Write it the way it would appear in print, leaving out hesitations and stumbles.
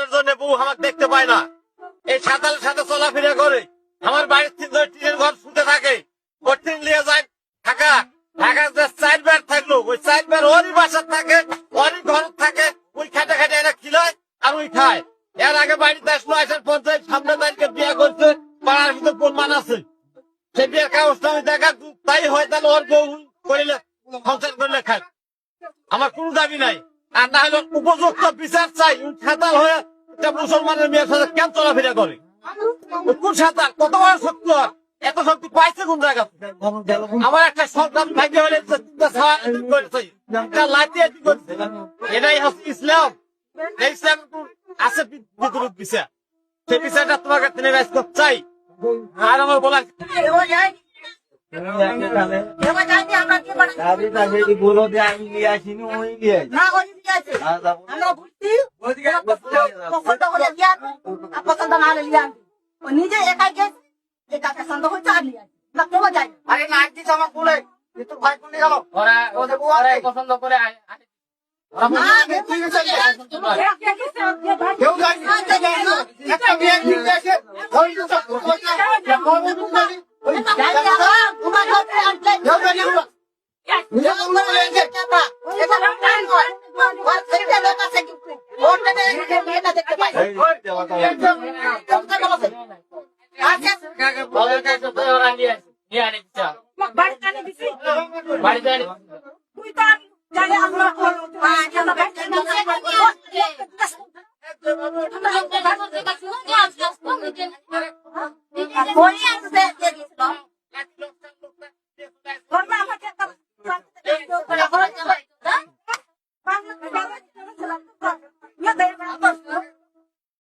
কামের জন্য বউ আমাকে দেখতে পায় না, এই সাঁতালের সাথে চলাফেরা করে, আমার বাড়ির টিনের ঘর শুতে থাকে, কঠিন নিয়ে যায় ঢাকা। ঢাকা যে 4 বার থাকলো, ওই 4 বার ওরই বাসার থাকে, ওরই ঘর থাকে, ওই খাটে খাটে এরা খিলায় আর ওই খায়। এর আগে বাড়িতে আসলো, আসার পর সামনে তারিখে বিয়ে করছে, পাড়ার ভিতরে প্রমাণ আছে, সে বিয়ের কাগজটা আমি দেখা, তাই হয় তাহলে ওর বউ করিলে সংসার করলে খায়। আমার কোনো দাবি নাই, আর না হলে উপযুক্ত বিচার চাই। সাঁতাল হয়ে একটা মুসলমানের মেয়ের সাথে কেন চলাফেরা করে? কোন সাঁতাল, কত বড় শক্তি, এত শক্তি পাইছে কোন জায়গা? আমার একটা সন্তান ভাগ্য হলে লাইতে করছে, এটাই হচ্ছে ইসলাম। এই ইসলাম আছে বিদ্রুপ বিচার, সেই বিচারটা তোমার কাছে নিরাশ করতে চাই। আর আমার বলার বলো যে আমি নিয়ে আসিনি, ওই নিয়ে পছন্দ না হলে লিয়ান নিজে একাই গেছে, এটা পছন্দ হচ্ছে আর লিয়ান না কেউ যায়। আরে না দিস আমার বলে তোর ভাই কোনে গেল, ওরা পছন্দ করে কেউ যায় না। একটা বিয়ে নিয়ে আসে ওই বাড়িতে